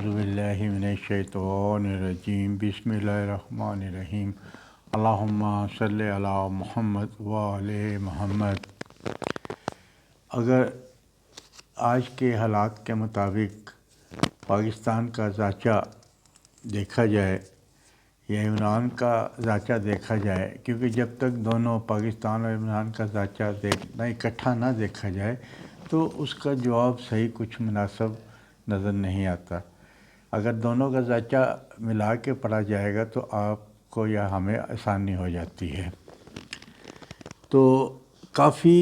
اعوذ باللہ من الشیطان الرجیم بسم اللہ الرحمن الرحیم اللہم صلی علی محمد وآل محمد۔ اگر آج کے حالات کے مطابق پاکستان کا ذائچہ دیکھا جائے یا عمران کا ذائچہ دیکھا جائے، کیونکہ جب تک دونوں پاکستان اور عمران کا ذائچہ دیکھنا اکٹھا نہ دیکھا جائے تو اس کا جواب صحیح کچھ مناسب نظر نہیں آتا۔ اگر دونوں کا ذائچہ ملا کے پڑھا جائے گا تو آپ کو یا ہمیں آسانی ہو جاتی ہے۔ تو کافی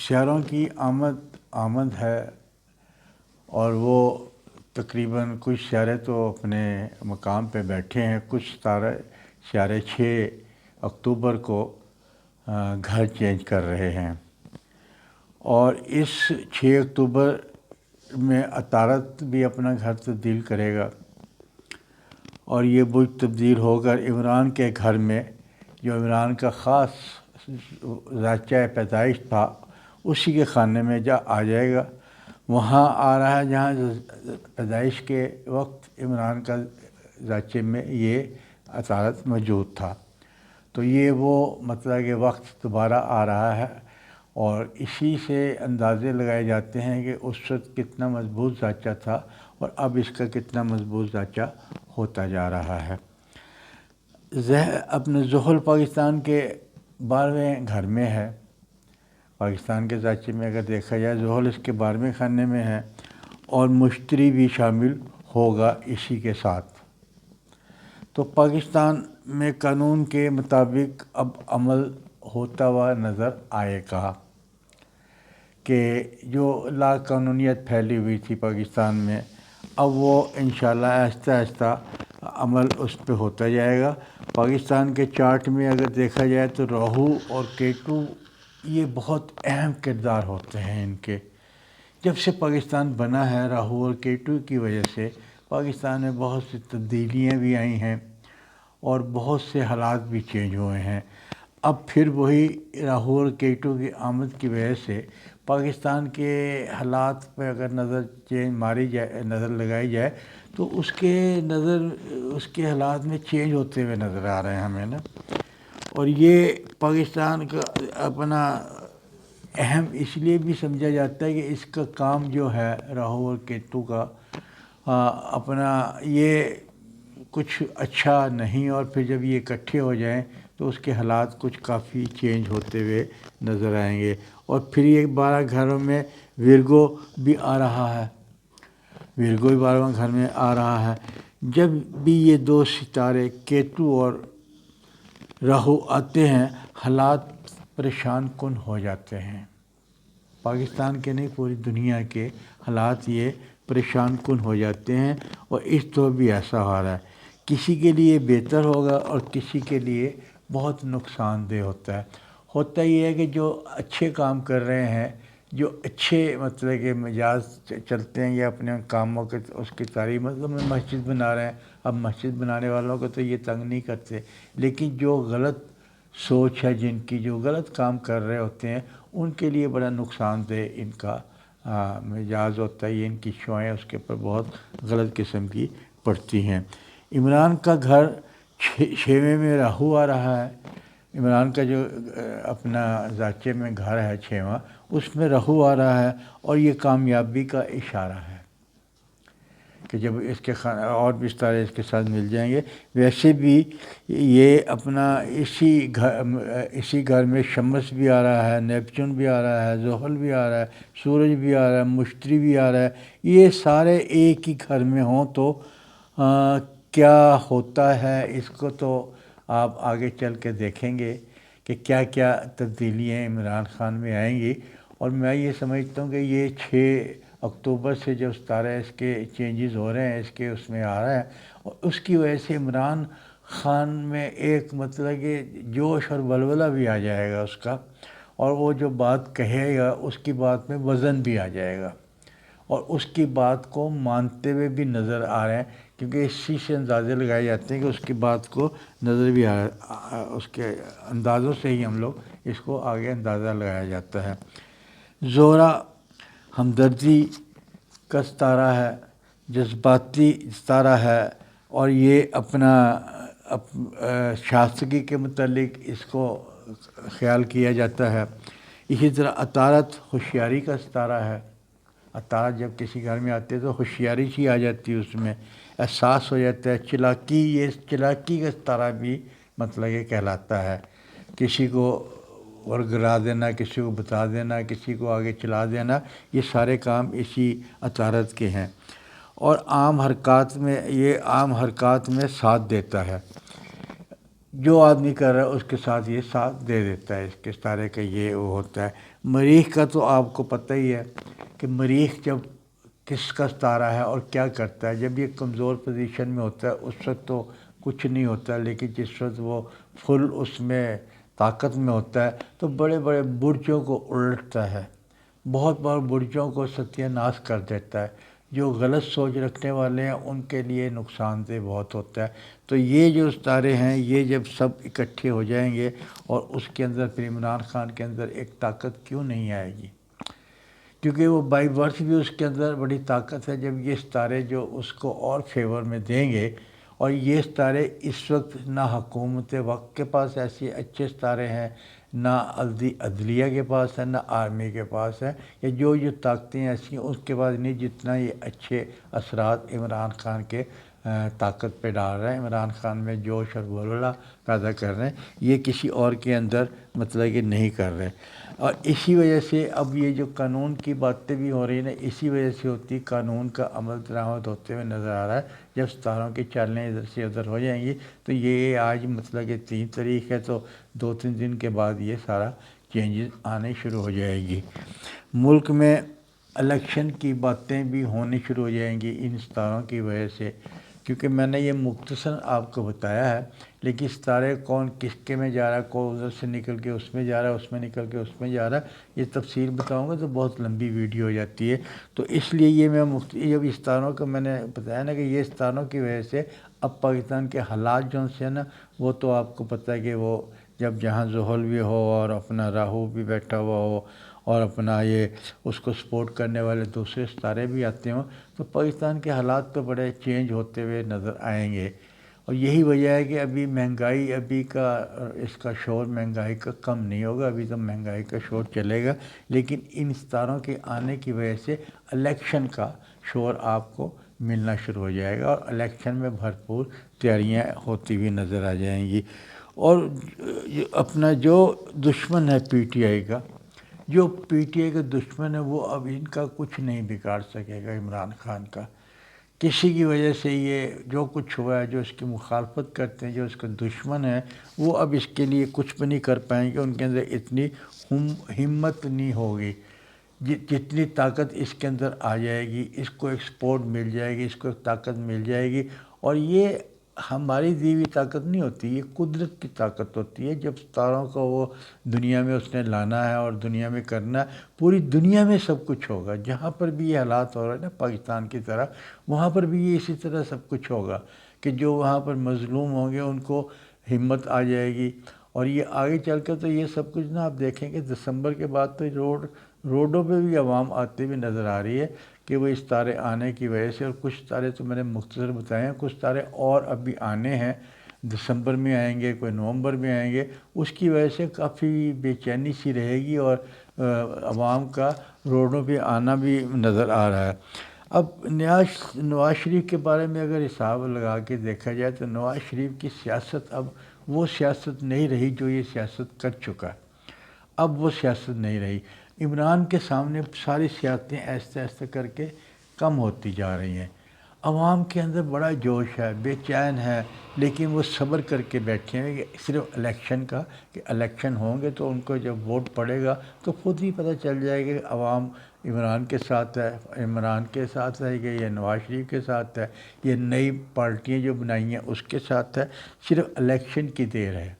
شعروں کی آمد ہے اور وہ تقریباً کچھ شاعر تو اپنے مقام پہ بیٹھے ہیں، کچھ شاعر 6 اکتوبر کو گھر چینج کر رہے ہیں، اور اس 6 اکتوبر میں عطارد بھی اپنا گھر تبدیل کرے گا، اور یہ برج تبدیل ہو کر عمران کے گھر میں، جو عمران کا خاص ذائچہ پیدائش تھا، اسی کے خانے میں آ جائے گا۔ وہاں آ رہا ہے جہاں پیدائش کے وقت عمران کا ذائچے میں یہ عطارد موجود تھا۔ تو یہ وہ مطلب کہ وقت دوبارہ آ رہا ہے، اور اسی سے اندازے لگائے جاتے ہیں کہ اس وقت کتنا مضبوط ذائچہ تھا اور اب اس کا کتنا مضبوط ذائچہ ہوتا جا رہا ہے۔ اپنے زحل پاکستان کے 12ویں گھر میں ہے۔ پاکستان کے ذائچے میں اگر دیکھا جائے زحل اس کے 12ویں خانے میں ہے، اور مشتری بھی شامل ہوگا اسی کے ساتھ۔ تو پاکستان میں قانون کے مطابق اب عمل ہوتا ہوا نظر آئے گا کہ جو لا قانونیت پھیلی ہوئی تھی پاکستان میں، اب وہ انشاءاللہ آہستہ آہستہ عمل اس پہ ہوتا جائے گا۔ پاکستان کے چارٹ میں اگر دیکھا جائے تو راہو اور کیتو یہ بہت اہم کردار ہوتے ہیں ان کے۔ جب سے پاکستان بنا ہے، راہو اور کیتو کی وجہ سے پاکستان میں بہت سی تبدیلیاں بھی آئی ہیں اور بہت سے حالات بھی چینج ہوئے ہیں۔ اب پھر وہی راہو اور کیتو کی آمد کی وجہ سے پاکستان کے حالات پہ اگر نظر لگائی جائے تو اس کے حالات میں چینج ہوتے ہوئے نظر آ رہے ہیں ہمیں نا۔ اور یہ پاکستان کا اپنا اہم اس لیے بھی سمجھا جاتا ہے کہ اس کا کام جو ہے راہو اور کیتو کا اپنا یہ کچھ اچھا نہیں، اور پھر جب یہ اکٹھے ہو جائیں تو اس کے حالات کچھ کافی چینج ہوتے ہوئے نظر آئیں گے۔ اور پھر یہ 12 گھروں میں ورگو بھی آ رہا ہے، ورگو بھی 12واں گھر میں آ رہا ہے۔ جب بھی یہ 2 ستارے کیتو اور راہو آتے ہیں، حالات پریشان کن ہو جاتے ہیں۔ پاکستان کے نہیں، پوری دنیا کے حالات یہ پریشان کن ہو جاتے ہیں، اور اس طور بھی ایسا ہو رہا ہے۔ کسی کے لیے بہتر ہوگا اور کسی کے لیے بہت نقصان دہ ہوتا ہے۔ ہوتا یہ ہے کہ جو اچھے کام کر رہے ہیں، جو اچھے مطلب کہ مزاج چلتے ہیں یا اپنے کاموں کے اس کی تعریف، مطلب مسجد بنا رہے ہیں، اب مسجد بنانے والوں کو تو یہ تنگ نہیں کرتے، لیکن جو غلط سوچ ہے جن کی، جو غلط کام کر رہے ہوتے ہیں، ان کے لیے بڑا نقصان دہ ان کا مزاج ہوتا ہے، یہ ان کی شوائیں اس کے اوپر بہت غلط قسم کی پڑتی ہیں۔ عمران کا گھر 6ویں میں راہو آ رہا ہے۔ عمران کا جو اپنا ذائچے میں گھر ہے 6واں، اس میں راہو آ رہا ہے، اور یہ کامیابی کا اشارہ ہے کہ جب اس کے اور بھی ستارے اس کے ساتھ مل جائیں گے۔ ویسے بھی یہ اپنا اسی گھر میں شمس بھی آ رہا ہے، نیپچون بھی آ رہا ہے، زحل بھی آ رہا ہے، سورج بھی آ رہا ہے، مشتری بھی آ رہا ہے۔ یہ سارے ایک ہی گھر میں ہوں تو کیا ہوتا ہے، اس کو تو آپ آگے چل کے دیکھیں گے کہ کیا کیا تبدیلیاں عمران خان میں آئیں گی۔ اور میں یہ سمجھتا ہوں کہ یہ 6 اکتوبر سے جو ستارہ اس کے چینجز ہو رہے ہیں، اس میں آ رہا ہے، اور اس کی وجہ سے عمران خان میں ایک مطلب کہ جوش اور ولولہ بھی آ جائے گا اس کا، اور وہ جو بات کہے گا اس کی بات میں وزن بھی آ جائے گا، اور اس کی بات کو مانتے ہوئے بھی نظر آ رہے ہیں، کیونکہ اسی سے اندازے لگائے جاتے ہیں کہ اس کی بات کو نظر بھی اس کے اندازوں سے ہی ہم لوگ اس کو آگے اندازہ لگایا جاتا ہے۔ زہرہ ہمدردی کا ستارہ ہے، جذباتی ستارہ ہے، اور یہ اپنا شائستگی کے متعلق اس کو خیال کیا جاتا ہے۔ اسی طرح عطارد ہوشیاری کا ستارہ ہے۔ عطارد جب کسی گھر میں آتے تو ہوشیاری سی آ جاتی ہے، اس میں احساس ہو جاتا ہے۔ چلاکی، یہ چلاکی کا ستارہ بھی مطلب یہ کہلاتا ہے، کسی کو ورگرا دینا، کسی کو بتا دینا، کسی کو آگے چلا دینا، یہ سارے کام اسی عطارد کے ہیں۔ اور عام حرکات میں، یہ عام حرکات میں ساتھ دیتا ہے، جو آدمی کر رہا ہے اس کے ساتھ یہ ساتھ دے دیتا ہے، اس کے ستارے کا یہ وہ ہوتا ہے۔ مریخ کا تو آپ کو پتہ ہی ہے کہ مریخ جب کس کا ستارہ ہے اور کیا کرتا ہے۔ جب یہ کمزور پوزیشن میں ہوتا ہے اس وقت تو کچھ نہیں ہوتا، لیکن جس وقت وہ فل اس میں طاقت میں ہوتا ہے تو بڑے بڑے برجوں کو الٹتا ہے، بہت بڑے برجوں کو ستیہ ناش کر دیتا ہے۔ جو غلط سوچ رکھنے والے ہیں ان کے لیے نقصان دہ بہت ہوتا ہے۔ تو یہ جو ستارے ہیں یہ جب سب اکٹھے ہو جائیں گے، اور اس کے اندر پھر عمران خان کے اندر ایک طاقت کیوں نہیں آئے گی، کیونکہ وہ بائی برتھ بھی اس کے اندر بڑی طاقت ہے۔ جب یہ ستارے جو اس کو اور فیور میں دیں گے، اور یہ ستارے اس وقت نہ حکومت وقت کے پاس ایسے اچھے ستارے ہیں، نہ عدلیہ کے پاس ہے، نہ آرمی کے پاس ہے، یا جو طاقتیں ایسی ہیں اس کے پاس نہیں، جتنا یہ اچھے اثرات عمران خان کے طاقت پہ ڈال رہے ہیں، عمران خان میں جوش اور ولولہ پیدا کر رہے ہیں، یہ کسی اور کے اندر مطلب کہ نہیں کر رہے۔ اور اسی وجہ سے اب یہ جو قانون کی باتیں بھی ہو رہی ہیں نا، اسی وجہ سے ہوتی، قانون کا عمل درآمد ہوتے ہوئے نظر آ رہا ہے۔ جب ستاروں کی چالیں ادھر سے ادھر ہو جائیں گی تو یہ آج مطلب کہ 3 تاریخ ہے، تو 2-3 دن کے بعد یہ سارا چینجز آنے شروع ہو جائے گی۔ ملک میں الیکشن کی باتیں بھی ہونی شروع ہو جائیں گی ان ستاروں کی وجہ سے، کیونکہ میں نے یہ مختصر آپ کو بتایا ہے، لیکن ستارے کون کس کے میں جا رہا ہے، کون ادھر سے نکل کے اس میں جا رہا ہے، اس میں نکل کے اس میں جا رہا ہے، یہ تفصیل بتاؤں گا تو بہت لمبی ویڈیو ہو جاتی ہے۔ تو اس لیے یہ میں جب ستاروں کا میں نے بتایا نا کہ یہ ستاروں کی وجہ سے اب پاکستان کے حالات جو سے نا، وہ تو آپ کو پتہ ہے کہ وہ جب جہاں زحل بھی ہو اور اپنا راہو بھی بیٹھا ہوا ہو اور اپنا یہ اس کو سپورٹ کرنے والے دوسرے ستارے بھی آتے ہوں، تو پاکستان کے حالات تو بڑے چینج ہوتے ہوئے نظر آئیں گے۔ اور یہی وجہ ہے کہ ابھی مہنگائی ابھی کا اس کا شور مہنگائی کا کم نہیں ہوگا، ابھی تو مہنگائی کا شور چلے گا، لیکن ان ستاروں کے آنے کی وجہ سے الیکشن کا شور آپ کو ملنا شروع ہو جائے گا، اور الیکشن میں بھرپور تیاریاں ہوتی ہوئی نظر آ جائیں گی۔ اور اپنا جو دشمن ہے پی ٹی آئی کا، جو پی ٹی آئی کا دشمن ہے، وہ اب ان کا کچھ نہیں بگاڑ سکے گا عمران خان کا۔ کسی کی وجہ سے یہ جو کچھ ہوا ہے، جو اس کی مخالفت کرتے ہیں، جو اس کا دشمن ہے، وہ اب اس کے لیے کچھ بھی نہیں کر پائیں گے، ان کے اندر اتنی ہمت نہیں ہوگی۔ جتنی طاقت اس کے اندر آ جائے گی، اس کو ایک سپورٹ مل جائے گی، اس کو ایک طاقت مل جائے گی، اور یہ ہماری دی ہوئی طاقت نہیں ہوتی، یہ قدرت کی طاقت ہوتی ہے۔ جب ستاروں کو وہ دنیا میں اس نے لانا ہے اور دنیا میں کرنا ہے، پوری دنیا میں سب کچھ ہوگا۔ جہاں پر بھی یہ حالات ہو رہے ہیں نا پاکستان کی طرح، وہاں پر بھی یہ اسی طرح سب کچھ ہوگا کہ جو وہاں پر مظلوم ہوں گے ان کو ہمت آ جائے گی۔ اور یہ آگے چل کر تو یہ سب کچھ نا آپ دیکھیں کہ دسمبر کے بعد تو روڈوں پہ بھی عوام آتے ہوئے نظر آ رہی ہے کہ وہ اس ستارے آنے کی وجہ سے، اور کچھ ستارے تو میں نے مختصر بتائے ہیں، کچھ ستارے اور ابھی آنے ہیں، دسمبر میں آئیں گے، کوئی نومبر میں آئیں گے، اس کی وجہ سے کافی بے چینی سی رہے گی، اور عوام کا روڈوں پہ آنا بھی نظر آ رہا ہے۔ اب نواز شریف کے بارے میں اگر حساب لگا کے دیکھا جائے تو نواز شریف کی سیاست اب وہ سیاست نہیں رہی جو یہ سیاست کر چکا ہے، اب وہ سیاست نہیں رہی۔ عمران کے سامنے ساری سیاستیں ایسے ایسے کر کے کم ہوتی جا رہی ہیں۔ عوام کے اندر بڑا جوش ہے، بے چین ہے، لیکن وہ صبر کر کے بیٹھے ہیں کہ صرف الیکشن کا، کہ الیکشن ہوں گے تو ان کو جب ووٹ پڑے گا تو خود ہی پتہ چل جائے گا کہ عوام عمران کے ساتھ ہے، عمران کے ساتھ ہے کہ یہ نواز شریف کے ساتھ ہے، یہ نئی پارٹیاں جو بنائی ہیں اس کے ساتھ ہے۔ صرف الیکشن کی دیر ہے،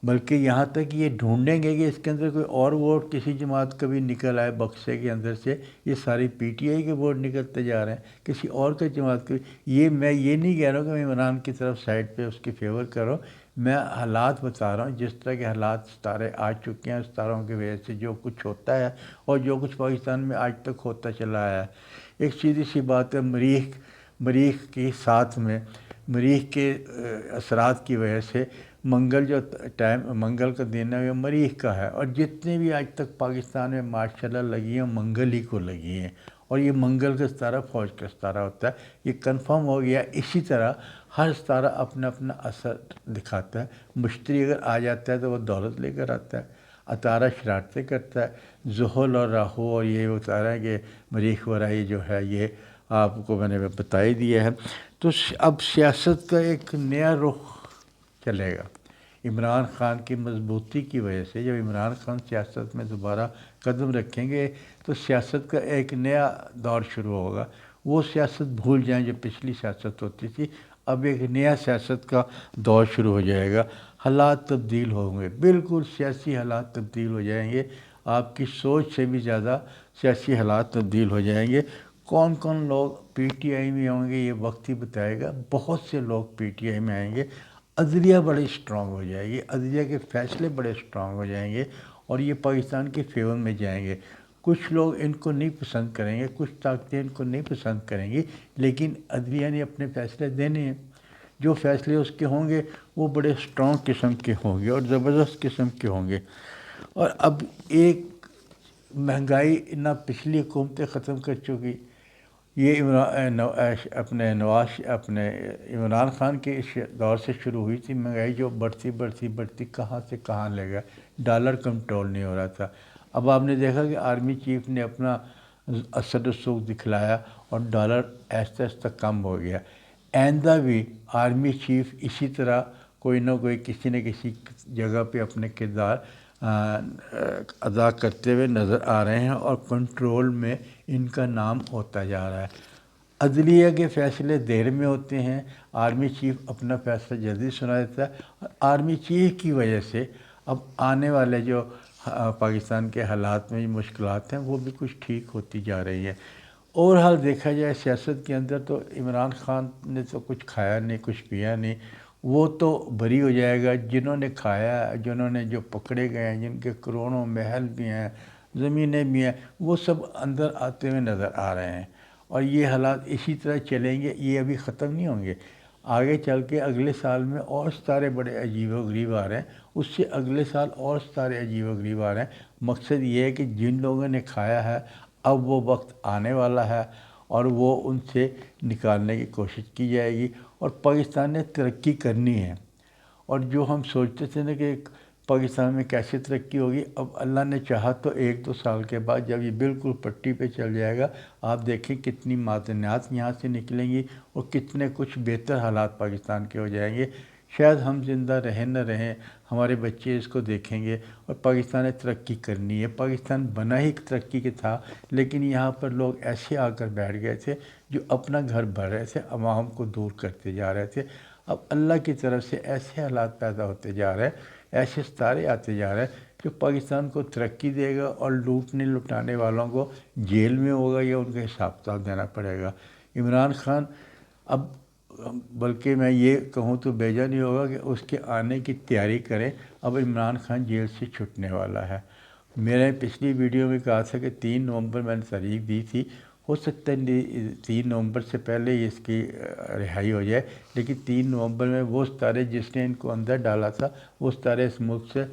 بلکہ یہاں تک یہ ڈھونڈیں گے کہ اس کے اندر کوئی اور ووٹ کسی جماعت کا بھی نکل آئے بکسے کے اندر سے۔ یہ ساری پی ٹی آئی کے ووٹ نکلتے جا رہے ہیں، کسی اور کا جماعت کا بھی۔ میں یہ نہیں کہہ رہا ہوں کہ میں عمران کی طرف سائڈ پہ اس کی فیور کروں، میں حالات بتا رہا ہوں، جس طرح کے حالات ستارے آ چکے ہیں، ستاروں کی وجہ سے جو کچھ ہوتا ہے اور جو کچھ پاکستان میں آج تک ہوتا چلا آیا ہے۔ ایک سیدھی سی بات ہے، مریخ کے ساتھ میں مریخ کے اثرات کی وجہ سے منگل کا دن ہے وہ مریخ کا ہے، اور جتنے بھی آج تک پاکستان میں ماشاءاللہ لگی ہیں منگل ہی کو لگی ہیں، اور یہ منگل کا ستارہ فوج کا ستارہ ہوتا ہے، یہ کنفرم ہو گیا۔ اسی طرح ہر ستارہ اپنا اپنا اثر دکھاتا ہے۔ مشتری اگر آ جاتا ہے تو وہ دولت لے کر آتا ہے، عطارد شرارتیں کرتا ہے، زحل اور راہو اور یہ اتارا کہ مریخ وغیرہ یہ جو ہے یہ آپ کو میں نے بتا ہی دیا ہے۔ تو اب سیاست کا ایک نیا رخ چلے گا عمران خان کی مضبوطی کی وجہ سے۔ جب عمران خان سیاست میں دوبارہ قدم رکھیں گے تو سیاست کا ایک نیا دور شروع ہوگا۔ وہ سیاست بھول جائیں جو پچھلی سیاست ہوتی تھی، اب ایک نیا سیاست کا دور شروع ہو جائے گا۔ حالات تبدیل ہوں گے، بالکل سیاسی حالات تبدیل ہو جائیں گے، آپ کی سوچ سے بھی زیادہ سیاسی حالات تبدیل ہو جائیں گے۔ کون کون لوگ پی ٹی آئی میں ہوں گے یہ وقت ہی بتائے گا، بہت سے لوگ پی ٹی آئی میں آئیں گے، عدلیہ بڑی اسٹرانگ ہو جائے گی، عدلیہ کے فیصلے بڑے اسٹرانگ ہو جائیں گے اور یہ پاکستان کے فیور میں جائیں گے۔ کچھ لوگ ان کو نہیں پسند کریں گے، کچھ طاقتیں ان کو نہیں پسند کریں گی، لیکن عدلیہ نے اپنے فیصلے دینے ہیں۔ جو فیصلے اس کے ہوں گے وہ بڑے اسٹرانگ قسم کے ہوں گے اور زبردست قسم کے ہوں گے۔ اور اب ایک مہنگائی نہ پچھلی حکومتیں ختم کر چکی، یہ عمران خان کے اس دور سے شروع ہوئی تھی مہنگائی، جو بڑھتی کہاں سے کہاں لے گیا، ڈالر کنٹرول نہیں ہو رہا تھا۔ اب آپ نے دیکھا کہ آرمی چیف نے اپنا اثر رسوخ دکھلایا اور ڈالر آہستہ آہستہ کم ہو گیا۔ آئندہ بھی آرمی چیف اسی طرح کوئی نہ کوئی کسی نہ کسی جگہ پہ اپنے کردار ادا کرتے ہوئے نظر آ رہے ہیں اور کنٹرول میں ان کا نام ہوتا جا رہا ہے۔ عدلیہ کے فیصلے دیر میں ہوتے ہیں، آرمی چیف اپنا فیصلہ جلدی سنا دیتا ہے، اور آرمی چیف کی وجہ سے اب آنے والے جو پاکستان کے حالات میں مشکلات ہیں وہ بھی کچھ ٹھیک ہوتی جا رہی ہیں۔ اور حال دیکھا جائے سیاست کے اندر تو عمران خان نے تو کچھ کھایا نہیں، کچھ پیا نہیں، وہ تو بری ہو جائے گا۔ جنہوں نے کھایا، جنہوں نے جو پکڑے گئے ہیں، جن کے کروڑوں محل بھی ہیں، زمینیں بھی ہیں، وہ سب اندر آتے ہوئے نظر آ رہے ہیں، اور یہ حالات اسی طرح چلیں گے، یہ ابھی ختم نہیں ہوں گے۔ آگے چل کے اگلے سال میں اور ستارے بڑے عجیب و غریب آ رہے ہیں، اس سے اگلے سال اور ستارے عجیب و غریب آ رہے ہیں۔ مقصد یہ ہے کہ جن لوگوں نے کھایا ہے اب وہ وقت آنے والا ہے اور وہ ان سے نکالنے کی کوشش کی جائے گی، اور پاکستان نے ترقی کرنی ہے۔ اور جو ہم سوچتے تھے نا کہ پاکستان میں کیسے ترقی ہوگی، اب اللہ نے چاہا تو 1-2 سال کے بعد جب یہ بالکل پٹی پہ چل جائے گا، آپ دیکھیں کتنی معدنیات یہاں سے نکلیں گی اور کتنے کچھ بہتر حالات پاکستان کے ہو جائیں گے۔ شاید ہم زندہ رہیں نہ رہیں، ہمارے بچے اس کو دیکھیں گے، اور پاکستان نے ترقی کرنی ہے۔ پاکستان بنا ہی ترقی کے تھا، لیکن یہاں پر لوگ ایسے آ کر بیٹھ گئے تھے جو اپنا گھر بھر رہے تھے، عوام کو دور کرتے جا رہے تھے۔ اب اللہ کی طرف سے ایسے حالات پیدا ہوتے جا رہے ہیں، ایسے ستارے آتے جا رہے ہیں جو پاکستان کو ترقی دے گا، اور لٹانے والوں کو جیل میں ہوگا یا ان کا حساب کتاب دینا پڑے گا۔ عمران خان اب بلکہ میں یہ کہوں تو بیجا نہیں ہوگا کہ اس کے آنے کی تیاری کریں، اب عمران خان جیل سے چھٹنے والا ہے۔ میں نے پچھلی ویڈیو میں کہا تھا کہ 3 نومبر میں نے تاریخ دی تھی، ہو سکتا ہے 3 نومبر سے پہلے ہی اس کی رہائی ہو جائے، لیکن 3 نومبر میں وہ ستارے جس نے ان کو اندر ڈالا تھا وہ ستارے اس ملک سے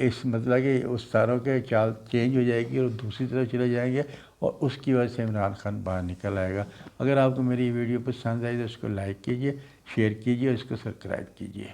اس مطلب کہ اس ستاروں کے چال چینج ہو جائے گی اور دوسری طرف چلے جائیں گے، اور اس کی وجہ سے عمران خان باہر نکل آئے گا۔ اگر آپ کو میری ویڈیو پسند آئی تو اس کو لائک کیجئے، شیئر کیجئے اور اس کو سبسکرائب کیجئے۔